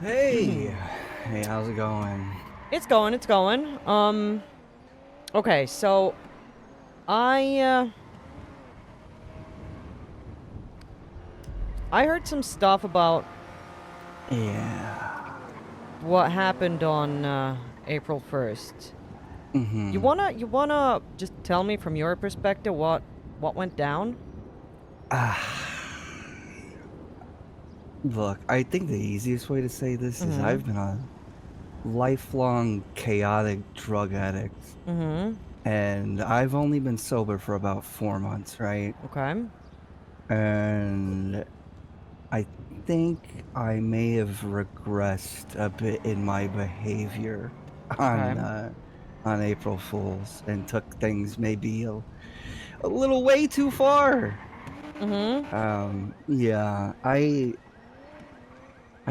Hey, hey, how's it going? It's going. Okay, so I uh, I heard some stuff about Yeah. what happened on April 1st. You Mm-hmm. wanna just tell me from your perspective what went down? Ah, look, I think the easiest way to say this is Mm-hmm. I've been a lifelong chaotic drug addict, Mm-hmm. and I've only been sober for about 4 months, right? Okay. And I think I may have regressed a bit in my behavior Okay. on uh, on April Fools and took things maybe a little way too far. Mm-hmm. Yeah, I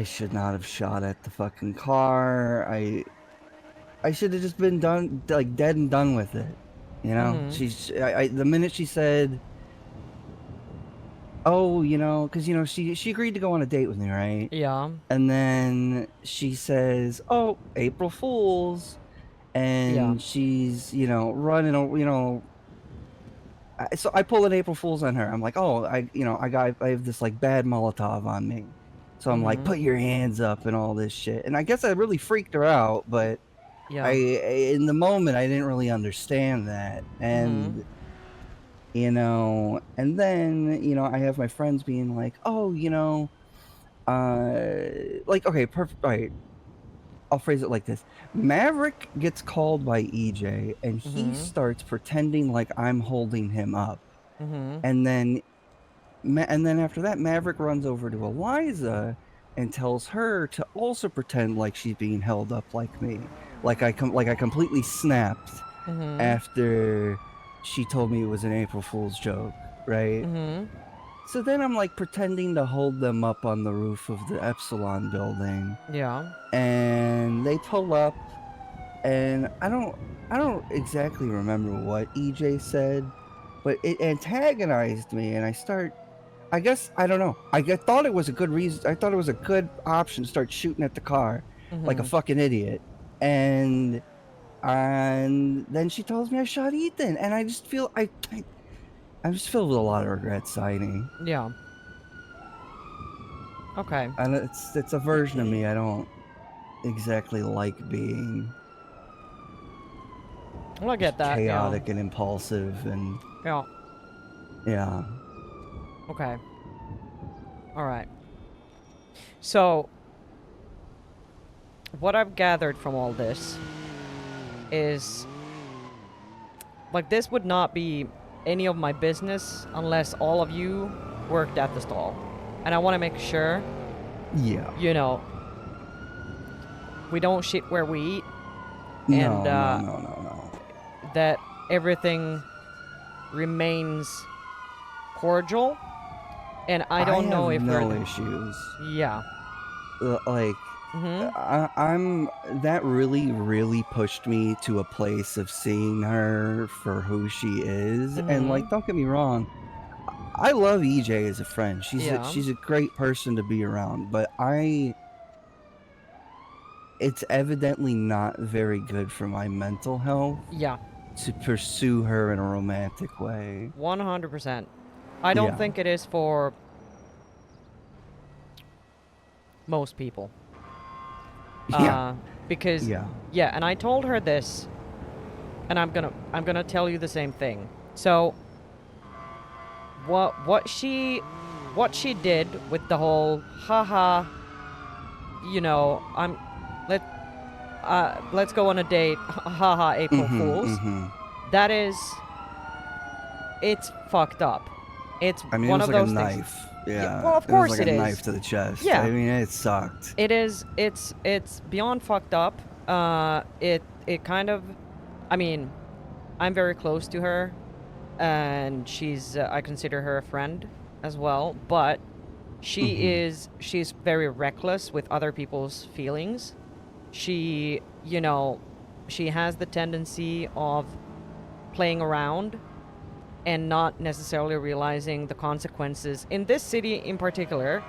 should not have shot at the fucking car. I should have just been done, like dead and done with it. You know, Mm-hmm. the minute she said, "Oh, because she agreed to go on a date with me, right?" Yeah. And then she says, "Oh, April Fools," Yeah. and she's running, so I pull an April Fool's on her. I'm like, oh, I have this like bad Molotov on me. So I'm like, Mm-hmm. put your hands up and all this shit. And I guess I really freaked her out, but Yeah. in the moment I didn't really understand that. Mm-hmm. And then, I have my friends being like, oh, like, okay, perfect. All right. I'll phrase it like this. Maverick gets called by EJ and he Mm-hmm. starts pretending like I'm holding him up. Mm-hmm. And then and then after that, Maverick runs over to Eliza and tells her to also pretend like she's being held up like me, like I completely snapped Mm-hmm. after she told me it was an April Fool's joke, right? Mm-hmm. So then I'm like pretending to hold them up on the roof of the Epsilon building, Yeah. and they pull up, and I don't exactly remember what EJ said, but it antagonized me, and I guess I don't know. Thought it was a good reason. I thought it was a good option to start shooting at the car like a Mm-hmm. fucking idiot. And then she tells me I shot Ethan, and I just feel I'm just filled with a lot of regret, Saini. Yeah. Okay. And it's a version of me I don't exactly like being Well, I get that. Yeah. chaotic and impulsive, and Yeah. yeah. Okay. All right. So, what I've gathered from all this is like this would not be any of my business unless all of you worked at the stall. And I want to make sure, Yeah. you know, we don't shit where we eat and No, no, no, no, no. that everything remains cordial. And I I don't know have if we're no the. issues. Yeah. Like Mm I'm that really really pushed me to a place of seeing her for who she is. hmm. Mm And hmm. like, don't get me wrong, I love EJ as a friend. Yeah. She's a great person to be around, but I it's evidently not very good for my mental health Yeah. to pursue her in a romantic way. 100%. I don't Yeah. think it is for most people. Yeah. Uh, because Yeah. yeah, and I told her this, and I'm gonna tell you the same thing. So what she did with the whole haha, I'm let let's go on a date, haha, April Mhm. Fools. Mhm. That is, it's fucked up. It's I mean, it one was of like a those things. knife. Yeah, Yeah. well, of It was course like a it knife is. to the chest. I Yeah, mean, it sucked. it is. It's beyond fucked up. It kind of. I mean, I'm very close to her, and I consider her a friend as well. But Mhm. she's very reckless with other people's feelings. She you know she has the tendency of playing around and not necessarily realizing the consequences in this city in particular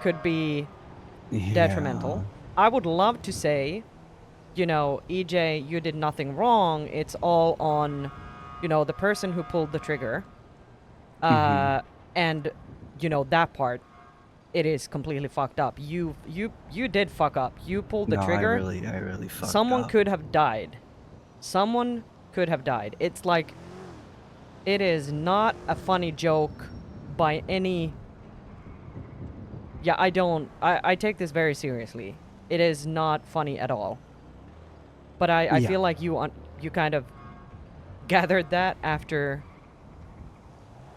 could be Yeah. detrimental. I would love to say, you know, EJ, you did nothing wrong. It's all on, you know, the person who pulled the trigger. Mm-hmm. And, you know, that part, it is completely fucked up. You did fuck up. You pulled the No, trigger. I really fucked Someone up. could have died. Someone could have died. It's like, it is not a funny joke by any. Yeah, I take this very seriously. It is not funny at all. But I Yeah, feel like you kind of gathered that after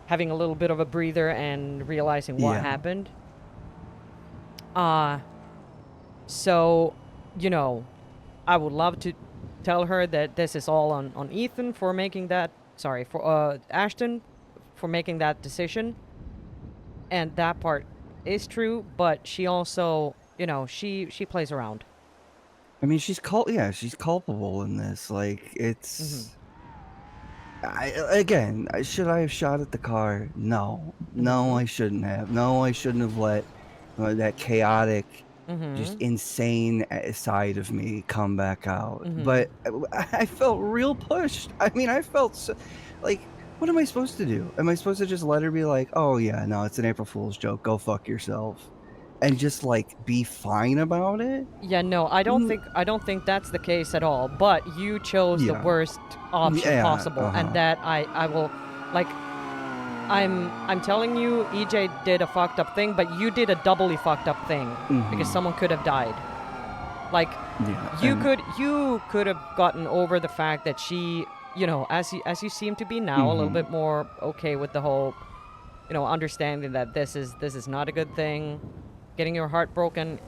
having a little bit of a breather and realizing what yeah. happened. Uh, so, you know, I would love to tell her that this is all on Ethan for making that, sorry, for Ashton for making that decision. And that part is true, but she also, you know, she plays around. I mean, yeah, she's culpable in this. Like, Mhm. should I have shot at the car? No. No, Mhm. I shouldn't have. No, I shouldn't have let that chaotic, just Mhm. insane side of me come back out. Mhm. But I felt real pushed. I mean, I felt so, like, what am I supposed to do? Am I supposed to just let her be like, "Oh yeah, no, it's an April Fool's joke. Go fuck yourself," and just like be fine about it? Yeah, no, Mm, I don't think that's the case at all. But you chose the yeah, worst option yeah, possible, uh and huh, that I will, like, I'm telling you, EJ did a fucked up thing, but you did a doubly fucked up thing because mm-hmm, someone could have died. Like, yeah, and you could have gotten over the fact that she, you know, as you seem to be now, a little mm-hmm. bit more okay with the whole, you know, understanding that this is not a good thing. Getting your heart broken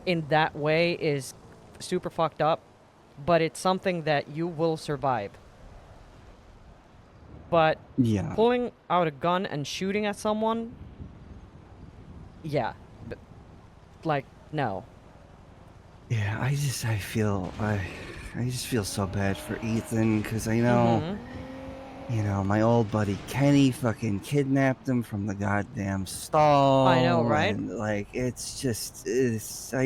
in that way is super fucked up, but it's something that you will survive. But Yeah. pulling out a gun and shooting at someone, yeah, like, no. Yeah, I just feel so bad for Ethan because Mm-hmm. my old buddy Kenny fucking kidnapped him from the goddamn I know, stall, right? and like I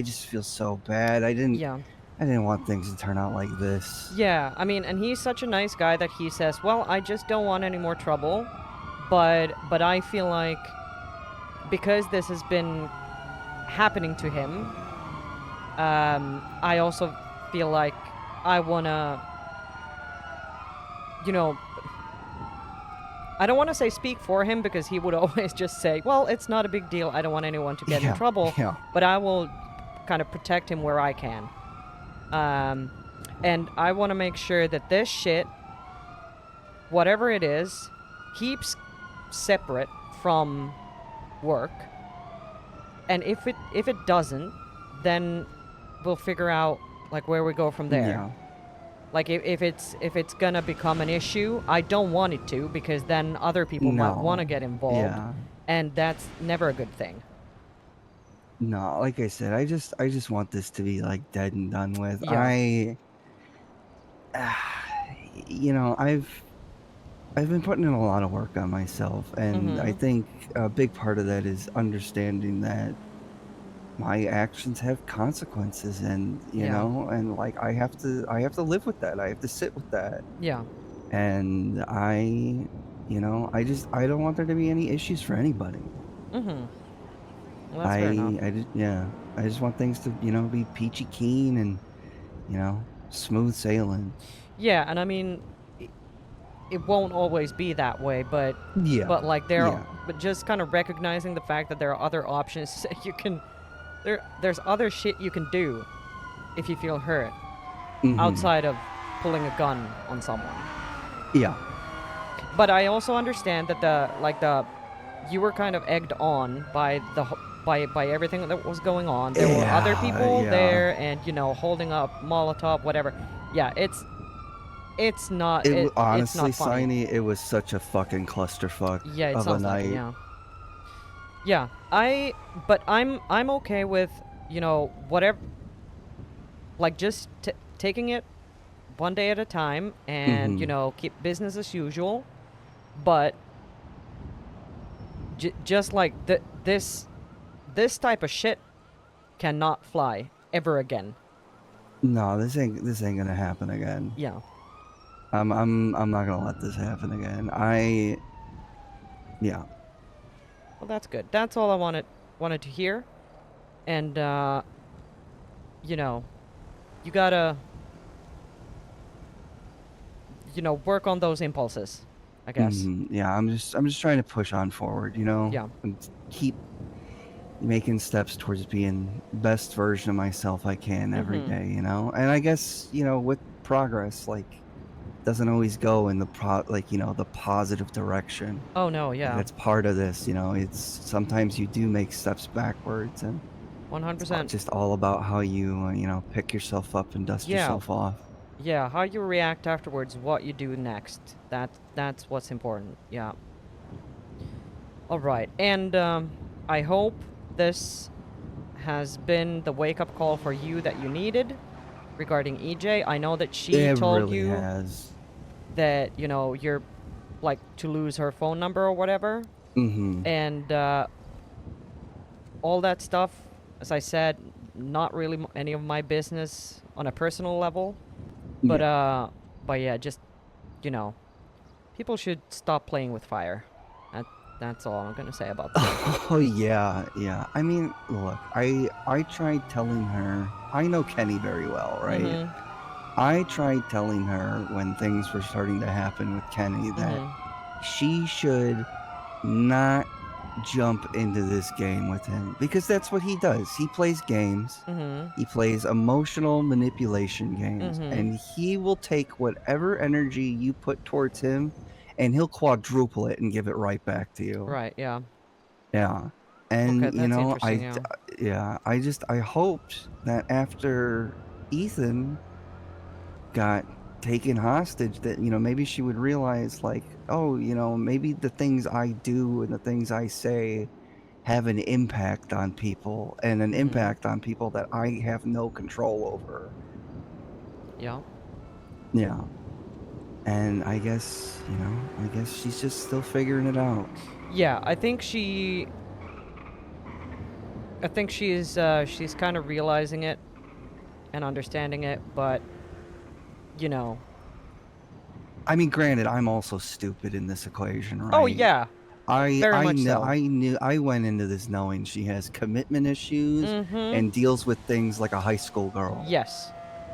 just feel so bad. Yeah. I didn't want things to turn out like this. Yeah, I mean, and he's such a nice guy that he says, "Well, I just don't want any more trouble." But I feel like because this has been happening to him, I also feel like I wanna, you know, I don't want to say speak for him because he would always just say, "Well, it's not a big deal. I don't want anyone to get in Yeah, trouble," yeah, but I will kind of protect him where I can. Um, and I want to make sure that this shit, whatever it is, keeps separate from work. And if it doesn't, then we'll figure out like where we go from there. yeah. Like if it's gonna become an issue, I don't want it to because then other people might want to No, get involved, yeah, and that's never a good thing. no. Like I said, I just want this to be like dead and done with. Yeah. You know, I've been putting in a lot of work on myself, and I Mhm. think a big part of that is understanding that my actions have consequences, and Yeah. and like I have to live with that. I have to sit with that, Yeah. and I don't want there to be any issues for anybody. Mhm. Well, that's fair enough. I just want things to be peachy keen and smooth sailing. Yeah, and I mean, it won't always be that way, Yeah, but like there, yeah. but just kind of recognizing the fact that there are other options you can there's other shit you can do if you feel hurt Hmm. outside of pulling a gun on someone. Yeah. But I also understand that the you were kind of egged on by by everything that was going on. There were other Yeah, people yeah. there and holding up Molotov whatever. Yeah, it's Honestly, not funny. Saini, it was such a fucking clusterfuck Yeah, it of a sounds like it, night. yeah. Yeah, but I'm okay with, whatever, like just taking it one day at a time and, Hmm. keep business as usual. But just like this type of shit cannot fly. ever again. No, this ain't gonna happen again. Yeah. I'm not gonna let this happen again. Yeah. Well, that's good. That's all I wanted to hear. And you know, you gotta work on those impulses, I guess. Yeah, I'm just trying to push on forward, Yeah. and keep making steps towards being best version of myself I can every Mm-hmm. day, And I guess, with progress, like doesn't always go in the positive direction. Oh no, Like yeah. that's part of this, it's sometimes you do make steps backwards, and it's 100%. just all about how you, pick yourself up and dust Yeah. yourself off. Yeah, how you react afterwards, what you do next. That's what's important. Yeah. All right. And I hope this has been the wake-up call for you that you needed regarding EJ. I know that she It told really you has. that, you're like to lose her phone number or whatever. Mm-hmm. And all that stuff, as I said, not really any of my business on a personal level. But Yeah. but yeah, just you know, people should stop playing with fire. That that's all I'm gonna say about that. Oh yeah, yeah. I mean, look, I tried telling her. I know Kenny very well, right? Mhm. I tried telling her when things were starting to happen with Kenny that Mhm. she should not jump into this game with him because that's what he does. He plays games. Mhm. He plays emotional manipulation games, Mhm. and he will take whatever energy you put towards him and he'll quadruple it and give it right back to you. Right. Yeah. Yeah. Okay, And that's interesting. Yeah. yeah, I hoped that after Ethan got taken hostage that, maybe she would realize like, oh, maybe the things I do and the things I say have an impact on people and an Mhm. impact on people that I have no control over. Yeah. Yeah. And I guess she's just still figuring it out. Yeah. I think she's kind of realizing it and understanding it, but you know. I mean, granted, I'm also stupid in this equation, Oh right? yeah. I Very I much know so. I knew I went into this knowing she has commitment issues Mhm. and deals with things like a high school girl. Yes.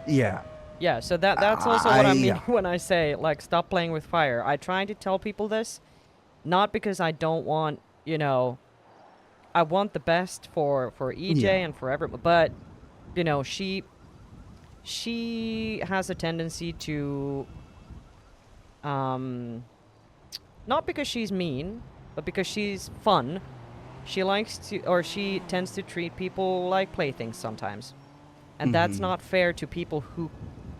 Yeah. Yeah, so that's also what I mean I when I say like stop playing with fire. I try to tell people this not because I don't want, I want the best for EJ yeah. and for everyone, but she has a tendency to um not because she's mean, but because she's fun. She likes to or she tends to treat people like playthings sometimes. And that's Mhm. not fair to people who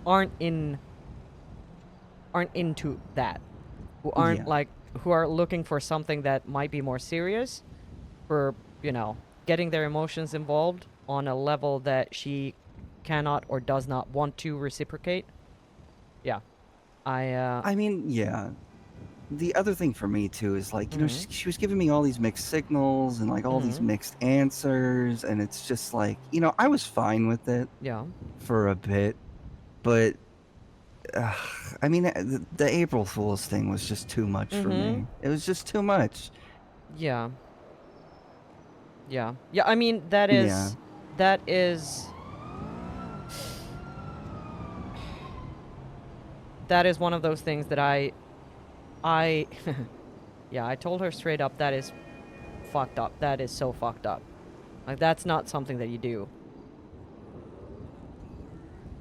aren't in aren't into that. Who aren't Yeah. like who are looking for something that might be more serious for, getting their emotions involved on a level that she cannot or does not want to reciprocate. Yeah. I I mean, yeah. The other thing for me too is like, mhm. she was giving me all these mixed signals and like all these Mhm. mixed answers, and it's just like, I was fine with it Yeah. for a bit, but uh, I mean, the April Fool's thing was just too much for Mhm. me. It was just too much. Yeah. Yeah. Yeah, I mean Yeah. that is that is one of those things that I yeah, I told her straight up that is fucked up. That is so fucked up. Like that's not something that you do.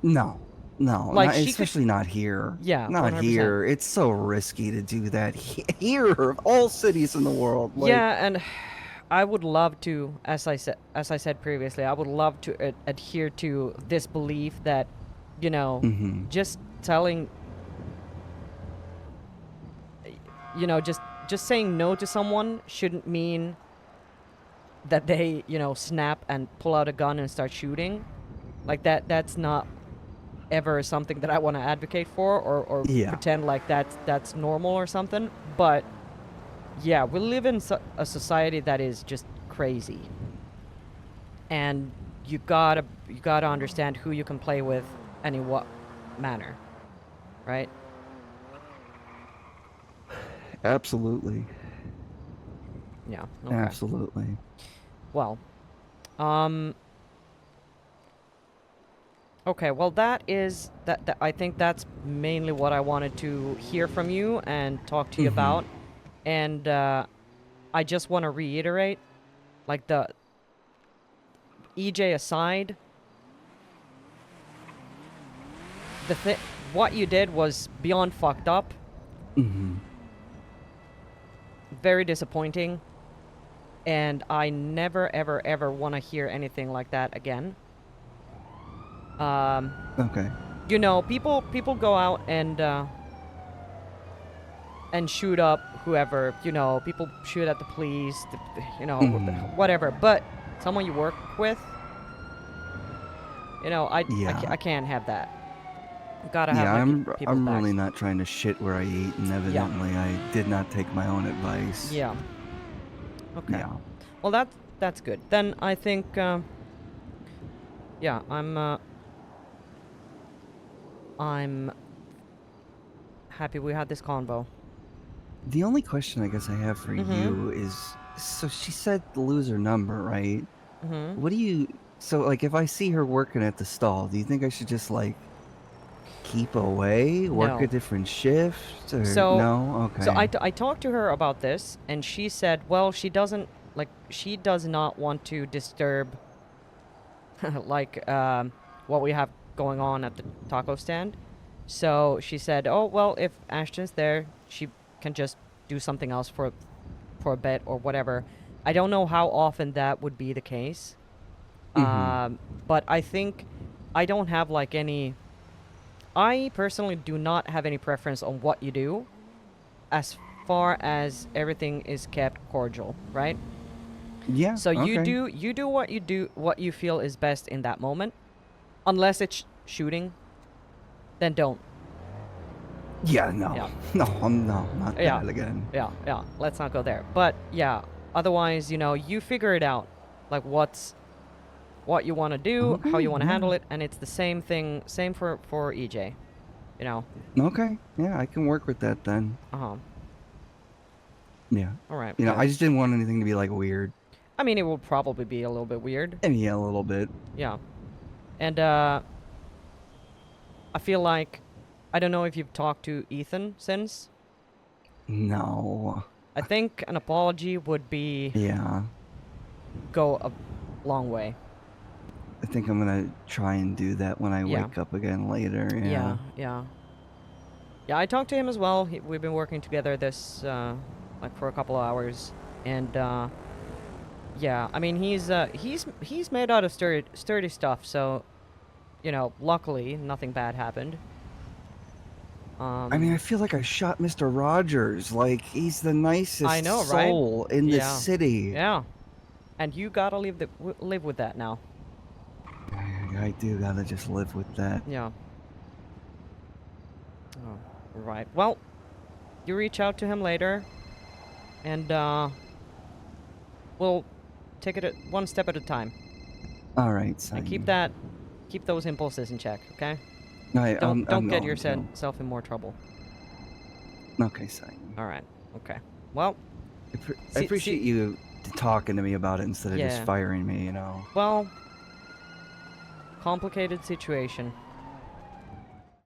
No. No, Like not she could especially not here. yeah, Not 100%. here. It's so risky to do that here of all cities in the world. Like, Yeah, and I would love to, as I said previously, I would love to adhere to this belief that, you know, mhm. just telling, just saying no to someone shouldn't mean that they, snap and pull out a gun and start shooting. Like that's not ever something that I want to advocate for or Yeah. pretend like that's normal or something. But yeah, we live in a society that is just crazy. And, you gotta understand who you can play with and in what manner, right? Absolutely. Yeah. Okay. Absolutely. Well, um, okay. Well, that is that. I think that's mainly what I wanted to hear from you and talk to you Mm-hmm. about. And I just want to reiterate, like the EJ aside, what you did was beyond fucked up, Mm-hmm. very disappointing, and I never ever ever want to hear anything like that again. Um, Okay. you know, people go out and shoot up whoever. You know, people shoot at the police. You know, Mm-hmm. whatever. But someone you work with, you know, Yeah. I can't have that. You gotta have Yeah, my I'm people's I'm really backs. not trying to shit where I eat, and Yeah. evidently I did not take my own advice. Yeah. Okay. Yeah. Well, that's good. Then I think, yeah, I'm happy we had this convo. The only question I guess I have for Mm-hmm. you is, so she said lose her number, right? Mm-hmm. What do you, so like if I see her working at the stall, do you think I should just like keep away, work a No. different shift, or So, no? so Okay. I talked to her about this, and she said, well, she doesn't like she does not want to disturb like what we have going on at the taco stand. So she said, oh well, if Ashton's there, she can just do something else for a bit or whatever. I don't know how often that would be the case. Mm-hmm. But I think I don't have like any. I personally do not have any preference on what you do, as far as everything is kept cordial, right? Yeah, So okay. you do what you feel is best in that moment, unless it's shooting, then don't. Yeah, no. Yeah, No, not yeah, that again. yeah. Let's not go there. But yeah, otherwise, you know, you figure it out, like what you want to do, how Okay, you want to yeah. handle it, and it's the same thing, same for EJ. You know. Okay, yeah, I can work with that then. Uh huh. Yeah. All right. You know, Good. I just didn't want anything to be like weird. I mean, it will probably be a little bit weird. And yeah, a little bit. Yeah. And I feel like I don't know if you've talked to Ethan since. No. I think an apology would be Yeah. go a long way. I think I'm gonna try and do that when I Yeah. wake up again later. Yeah. Yeah. Yeah. Yeah. I talked to him as well. We've been working together this like for a couple of hours, and yeah. I mean, he's made out of sturdy stuff. So, you know, luckily nothing bad happened. I mean, I Um, feel like I shot Mr. Rogers. Like, he's the I nicest know, right? soul in the Yeah. city. Yeah. And you gotta live with that now. I do gotta just live with that. Yeah. Oh, right. Well, you reach out to him later, and we'll take it one step at a time, All right, and Saini. keep those impulses in check. Okay? I'm Don't get going to. yourself in more trouble. Okay, Saini. All right. Okay. Well, I see. appreciate you talking to me about it instead of just Yeah. firing me, you know. Well, complicated situation.